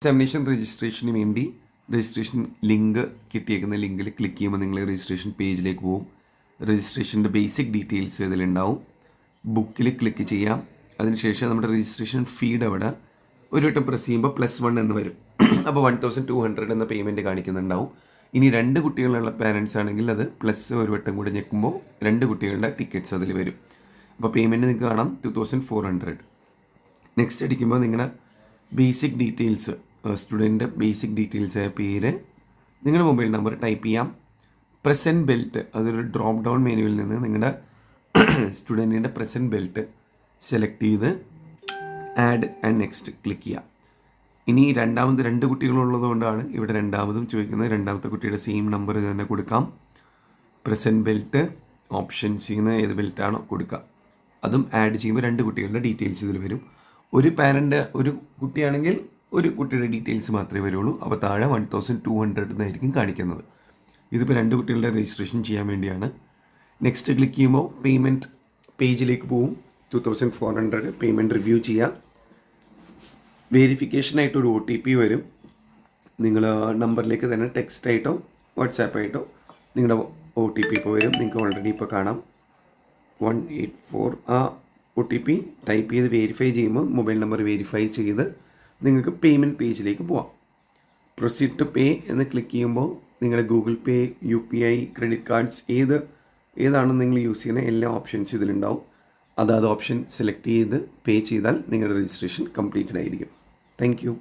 Examination registration വേണ്ടി registration link കിട്ടിയേക്കുന്ന ലിങ്കിൽ click ചെയ്യുമ്പോൾ നിങ്ങൾ രജിസ്ട്രേഷൻ പേജിലേക്ക് പോകും. രജിസ്ട്രേഷൻ്റെ ബേസിക് ഡീറ്റെയിൽസ് ഇതിലുണ്ടാവും. ബുക്കിൽ ക്ലിക്ക് ചെയ്യാം. അതിനുശേഷം നമ്മുടെ രജിസ്ട്രേഷൻ ഫീഡ് അവിടെ ഒരു വട്ടം പ്രസ് ചെയ്യുമ്പോൾ +1 എന്ന് വരും. അപ്പോൾ 1200 എന്ന പേയ്മെൻറ്റ് കാണിക്കുന്നുണ്ടാവും. ഇനി 2 കുട്ടികളുള്ള പാരൻസ് ആണെങ്കിൽ അത് പ്ലസ് ഒരു വട്ടം കൂടി ഞെക്കുമ്പോൾ 2 കുട്ടികളുടെ ടിക്കറ്റ്സ് അതിൽ വരും. അപ്പോൾ പേയ്മെൻറ്റ് നിങ്ങൾക്ക് കാണാം 2400. നെക്സ്റ്റ് അടിക്കുമ്പോൾ നിങ്ങളുടെ basic details, student basic details ആയ പേര്, നിങ്ങളുടെ മൊബൈൽ നമ്പർ ടൈപ്പ് ചെയ്യാം. പ്രസൻറ്റ് ബെൽറ്റ്, അതൊരു ഡ്രോപ്പ് ഡൗൺ മെനുവിൽ നിന്ന് നിങ്ങളുടെ സ്റ്റുഡൻറ്റിൻ്റെ പ്രസൻറ്റ് ബെൽറ്റ് സെലക്ട് ചെയ്ത് ആഡ് ആൻഡ് നെക്സ്റ്റ് ക്ലിക്ക് ചെയ്യാം. ഇനി രണ്ടാമത് 2 കുട്ടികളുള്ളത് കൊണ്ടാണ് ഇവിടെ രണ്ടാമതും ചോദിക്കുന്നത്. രണ്ടാമത്തെ കുട്ടിയുടെ സെയിം നമ്പർ തന്നെ കൊടുക്കാം. പ്രസൻറ്റ് ബെൽറ്റ് ഓപ്ഷൻ ചെയ്യുന്ന ഏത് ബെൽറ്റാണോ കൊടുക്കുക. അതും ആഡ് ചെയ്യുമ്പോൾ 2 കുട്ടികളുടെ ഡീറ്റെയിൽസ് ഇതിൽ വരും. ഒരു പാരൻ്റ് ഒരു കുട്ടിയാണെങ്കിൽ ഒരു കുട്ടിയുടെ ഡീറ്റെയിൽസ് മാത്രമേ വരുള്ളൂ. അപ്പോൾ താഴെ 1200 എന്നായിരിക്കും കാണിക്കുന്നത്. ഇതിപ്പോൾ 2 കുട്ടികളുടെ രജിസ്ട്രേഷൻ ചെയ്യാൻ വേണ്ടിയാണ്. നെക്സ്റ്റ് ക്ലിക്ക് ചെയ്യുമ്പോൾ പേയ്മെൻറ്റ് പേജിലേക്ക് പോവും. 2400 പേയ്മെൻറ്റ് റിവ്യൂ ചെയ്യാം. വെരിഫിക്കേഷനായിട്ട് ഒരു OTP വരും. നിങ്ങൾ നമ്പറിലേക്ക് തന്നെ ടെക്സ്റ്റായിട്ടോ വാട്സാപ്പായിട്ടോ നിങ്ങളുടെ OTP ഇപ്പോൾ വരും. നിങ്ങൾക്ക് ഓൾറെഡി ഇപ്പോൾ കാണാം 184. ആ OTP ടൈപ്പ് ചെയ്ത് വെരിഫൈ ചെയ്യുമ്പോൾ മൊബൈൽ നമ്പർ വെരിഫൈ ചെയ്ത് നിങ്ങൾക്ക് പേയ്മെൻറ്റ് പേജിലേക്ക് പോവാം. പ്രൊസീഡ് ടു പേ എന്ന് ക്ലിക്ക് ചെയ്യുമ്പോൾ നിങ്ങളുടെ ഗൂഗിൾ പേ, UPI, ക്രെഡിറ്റ് കാർഡ്സ് ഏതാണോ നിങ്ങൾ യൂസ് ചെയ്യുന്ന എല്ലാ ഓപ്ഷൻസും ഇതിലുണ്ടാവും. അതാത് ഓപ്ഷൻ സെലക്ട് ചെയ്ത് പേ ചെയ്താൽ നിങ്ങളുടെ രജിസ്ട്രേഷൻ കംപ്ലീറ്റഡ് ആയിരിക്കും. Thank you.